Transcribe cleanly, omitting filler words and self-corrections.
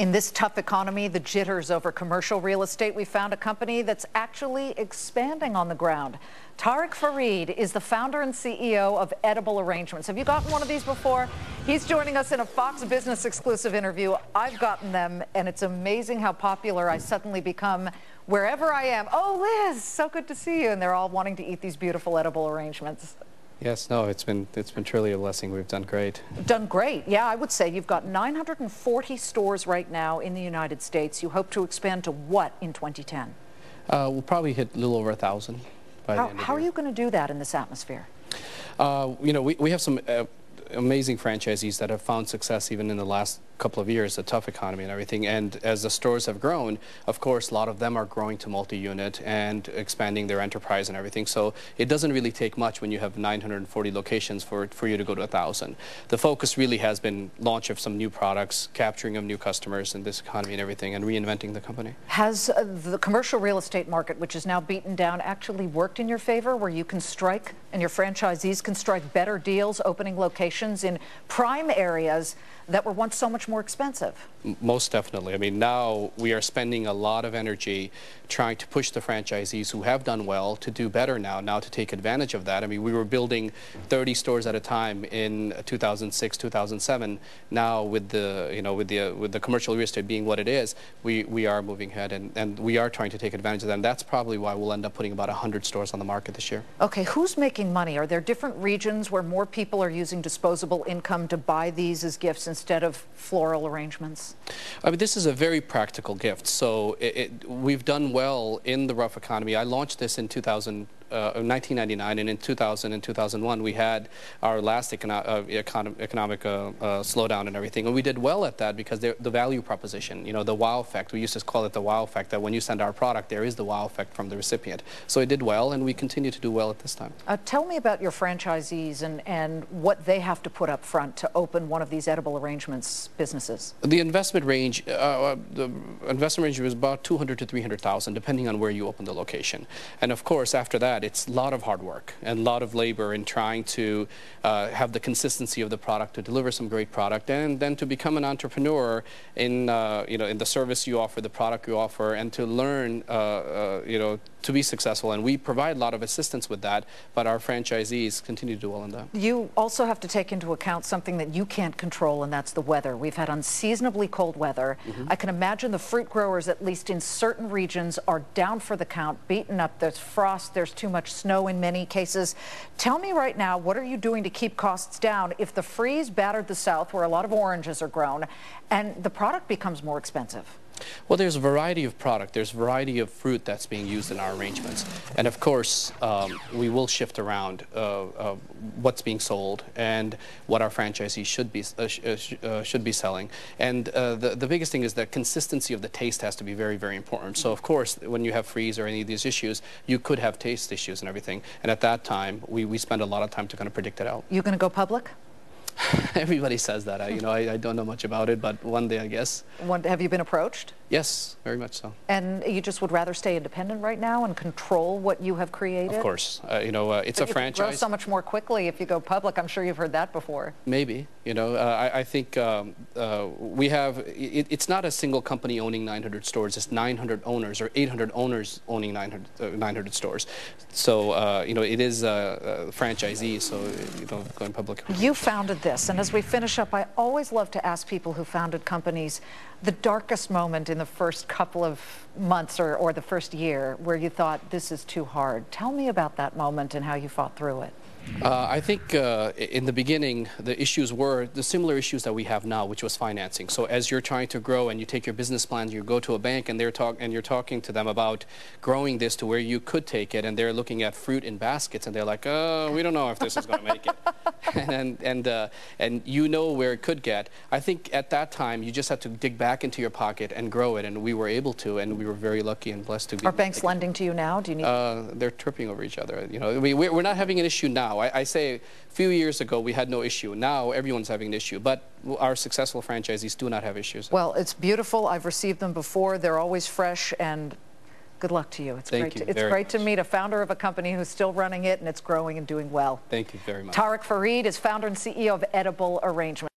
In this tough economy, the jitters over commercial real estate, we found a company that's actually expanding on the ground. Tariq Farid is the founder and CEO of Edible Arrangements. Have you gotten one of these before? He's joining us in a Fox Business exclusive interview. I've gotten them, and it's amazing how popular I suddenly become wherever I am. Oh, Liz, so good to see you. And they're all wanting to eat these beautiful edible arrangements. Yes, no, it's been truly a blessing. We've done great. Done great. Yeah, I would say you've got 940 stores right now in the United States. You hope to expand to what in 2010? We'll probably hit a little over 1,000 by the end of the year. How are you going to do that in this atmosphere? You know, we have some amazing franchisees that have found success even in the last couple of years, a tough economy and everything. And as the stores have grown, of course, a lot of them are growing to multi-unit and expanding their enterprise and everything. So it doesn't really take much when you have 940 locations for you to go to 1,000. The focus really has been launch of some new products, capturing of new customers in this economy and everything, and reinventing the company. Has the commercial real estate market, which is now beaten down, actually worked in your favor, where you can strike and your franchisees can strike better deals, opening locations in prime areas that were once so much more expensive? Most definitely. I mean, now we are spending a lot of energy trying to push the franchisees who have done well to do better now to take advantage of that. I mean, we were building 30 stores at a time in 2006, 2007. Now with the, you know, with the commercial real estate being what it is, we are moving ahead and we are trying to take advantage of that. And that's probably why we'll end up putting about 100 stores on the market this year. Okay, who's making money? Are there different regions where more people are using disposable income to buy these as gifts instead of floral arrangements? I mean, this is a very practical gift. So we've done well in the rough economy. I launched this in 1999, and in 2000 and 2001 we had our last economic slowdown and everything, and we did well at that because the value proposition, you know, the wow effect. We used to call it the wow effect, that when you send our product, there is the wow effect from the recipient. So it did well, and we continue to do well at this time. Tell me about your franchisees and what they have to put up front to open one of these edible arrangements businesses. The investment range was about 200 to 300,000, depending on where you open the location. And of course, after that, it's a lot of hard work and a lot of labor in trying to have the consistency of the product, to deliver some great product, and then to become an entrepreneur in you know, in the service you offer, the product you offer, and to learn you know, to be successful. And we provide a lot of assistance with that, but our franchisees continue to do well in that. You also have to take into account something that you can't control, and that's the weather. We've had unseasonably cold weather. I can imagine the fruit growers, at least in certain regions, are down for the count, beaten up. There's frost, there's too much snow in many cases. Tell me right now, what are you doing to keep costs down if the freeze battered the south, where a lot of oranges are grown, and the product becomes more expensive? Well, there's a variety of product. There's a variety of fruit that's being used in our arrangements. And of course, we will shift around what's being sold and what our franchisees should be selling. And the biggest thing is that consistency of the taste has to be very, very important. So of course, when you have freeze or any of these issues, you could have taste issues and everything. And at that time, we spend a lot of time to kind of predict it out. You going to go public? Everybody says that. You know, I don't know much about it, but one day, I guess. Have you been approached? Yes, very much so. And you just would rather stay independent right now and control what you have created? Of course. You know, it's a franchise. You grow so much more quickly if you go public. I'm sure you've heard that before. Maybe. You know, I think we have, it's not a single company owning 900 stores. It's 900 owners or 800 owners owning 900 stores. So, you know, it is a franchisee, so, you know, going public. You founded this, and as we finish up, I always love to ask people who founded companies the darkest moment in the first couple of months or the first year where you thought, this is too hard. Tell me about that moment and how you fought through it. I think in the beginning, the issues were the similar issues that we have now, which was financing. So as you're trying to grow and you take your business plans, you go to a bank and you're talking to them about growing this to where you could take it, and they're looking at fruit in baskets and they're like, oh, we don't know if this is going to make it. and you know where it could get. I think at that time, you just had to dig back into your pocket and grow it, and we were able to, and we were very lucky and blessed to be. Are banks lending to you now? Do you need? They're tripping over each other. You know, we're not having an issue now. I say a few years ago we had no issue. Now everyone's having an issue, but our successful franchisees do not have issues. Well, it's beautiful. I've received them before. They're always fresh, and good luck to you. It's great to meet a founder of a company who's still running it, and it's growing and doing well. Thank you very much. Tariq Farid is founder and CEO of Edible Arrangements.